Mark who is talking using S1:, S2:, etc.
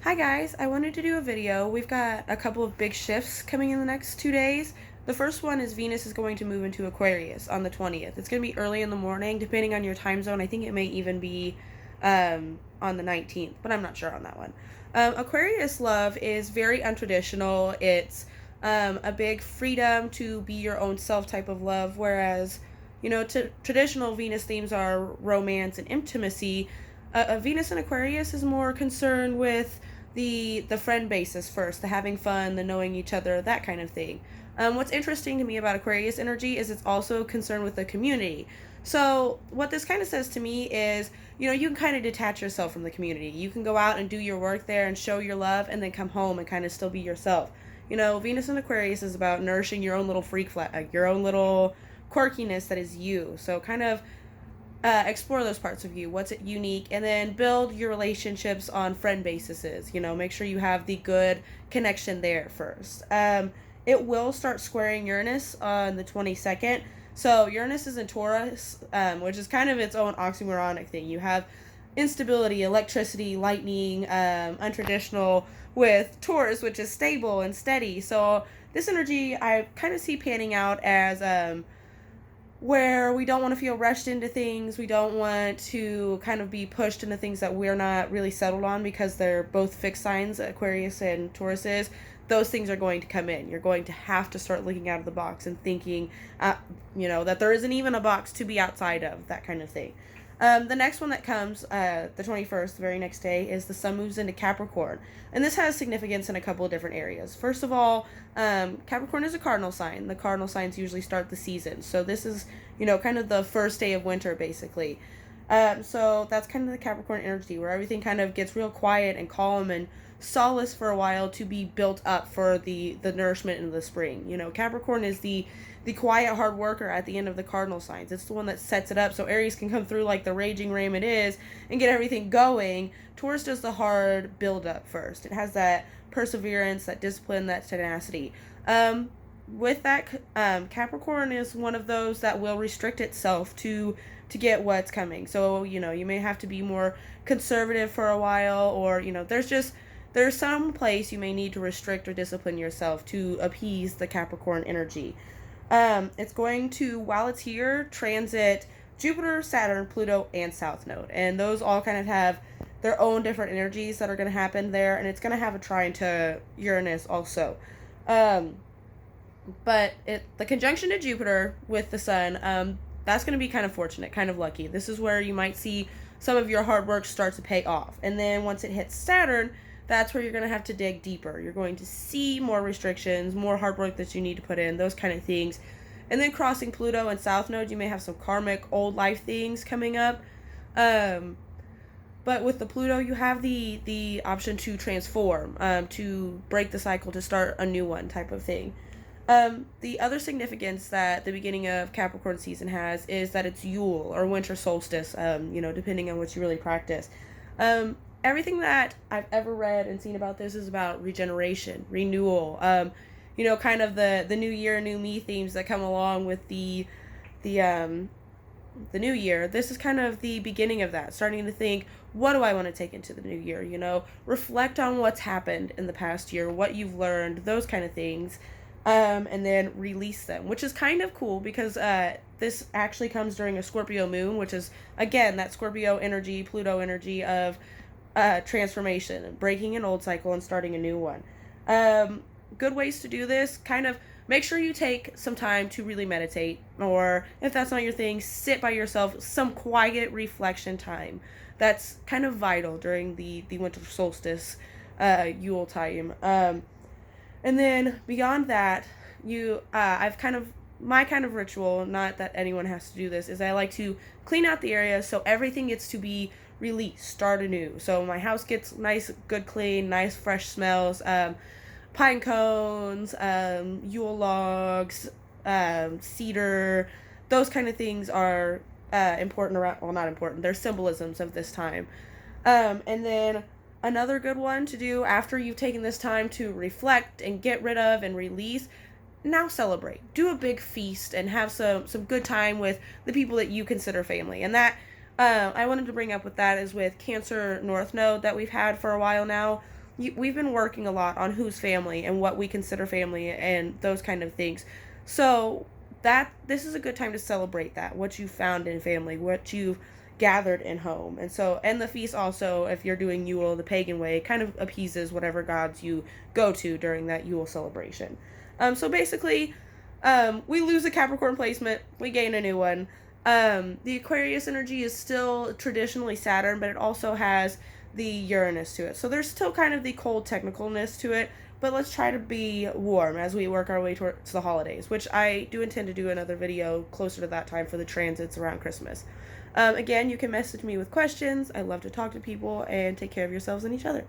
S1: Hi guys, I wanted to do a video. We've got a couple of big shifts coming in the next 2 days. The first one is Venus is going to move into Aquarius on the 20th. It's going to be early in the morning, depending on your time zone. I think it may even be on the 19th, but I'm not sure on that one. Aquarius love is very untraditional. It's a big freedom to be your own self type of love, whereas, traditional Venus themes are romance and intimacy. Venus in Aquarius is more concerned with the friend basis first, the having fun, the knowing each other, that kind of thing. What's interesting to me about Aquarius energy is it's also concerned with the community. So what this kind of says to me is, you can kind of detach yourself from the community. You can go out and do your work there and show your love, and then come home and kind of still be yourself. Venus in Aquarius is about nourishing your own little freak flag, your own little quirkiness that is you. So kind of explore those parts of you, what's unique, and then build your relationships on friend bases. Make sure you have the good connection there first. It will start squaring Uranus on the 22nd. So Uranus is in Taurus, which is kind of its own oxymoronic thing. You have instability, electricity, lightning, untraditional, with Taurus, which is stable and steady. So this energy I kind of see panning out as where we don't want to feel rushed into things. We don't want to kind of be pushed into things that we're not really settled on, because they're both fixed signs, Aquarius and Taurus is. Those things are going to come in. You're going to have to start looking out of the box and thinking, that there isn't even a box to be outside of, that kind of thing. The next one that comes, the 21st, the very next day, is the sun moves into Capricorn. And this has significance in a couple of different areas. First of all, Capricorn is a cardinal sign. The cardinal signs usually start the season. So this is, kind of the first day of winter, basically. So that's kind of the Capricorn energy, where everything kind of gets real quiet and calm and solace for a while to be built up for the nourishment in the spring. Capricorn is the quiet hard worker at the end of the cardinal signs. It's the one that sets it up so Aries can come through like the raging ram it is and get everything going. Taurus does the hard build up first. It has that perseverance, that discipline, that tenacity. With that, Capricorn is one of those that will restrict itself to get what's coming. So you may have to be more conservative for a while, or there's some place you may need to restrict or discipline yourself to appease the Capricorn energy. It's going to, while it's here, transit Jupiter, Saturn, Pluto, and South Node. And those all kind of have their own different energies that are going to happen there. And it's going to have a trine to Uranus also. But the conjunction to Jupiter with the Sun, that's going to be kind of fortunate, kind of lucky. This is where you might see some of your hard work start to pay off. And then once it hits Saturn, that's where you're going to have to dig deeper. You're going to see more restrictions, more hard work that you need to put in, those kind of things. And then crossing Pluto and South Node, you may have some karmic old life things coming up. But with the Pluto, you have the option to transform, to break the cycle, to start a new one type of thing. The other significance that the beginning of Capricorn season has is that it's Yule, or winter solstice, depending on what you really practice. Everything that I've ever read and seen about this is about regeneration, renewal, kind of the new year, new me themes that come along with the new year. This is kind of the beginning of that, starting to think, what do I want to take into the new year? Reflect on what's happened in the past year, what you've learned, those kind of things, and then release them, which is kind of cool because this actually comes during a Scorpio moon, which is, again, that Scorpio energy, Pluto energy of transformation, breaking an old cycle and starting a new one. Good ways to do this, kind of make sure you take some time to really meditate, or if that's not your thing, sit by yourself, some quiet reflection time. That's kind of vital during the winter solstice, Yule time. And then beyond that, my kind of ritual, not that anyone has to do this, is I like to clean out the area so everything gets to be released, start anew. So my house gets nice, good clean, nice fresh smells, pine cones, Yule logs, cedar, those kind of things are important around, well, not important, they're symbolisms of this time. And then another good one to do after you've taken this time to reflect and get rid of and release, now celebrate. Do a big feast and have some good time with the people that you consider family. And that I wanted to bring up with that is with Cancer North Node that we've had for a while now. we've been working a lot on who's family and what we consider family and those kind of things. So that this is a good time to celebrate that, what you found in family, what you've gathered in home. And so, and the feast also, if you're doing Yule the pagan way, kind of appeases whatever gods you go to during that Yule celebration. So basically, we lose a Capricorn placement, we gain a new one. The Aquarius energy is still traditionally Saturn, but it also has the Uranus to it. So there's still kind of the cold technicalness to it, but let's try to be warm as we work our way towards the holidays, which I do intend to do another video closer to that time for the transits around Christmas. Again, you can message me with questions. I love to talk to people, and take care of yourselves and each other.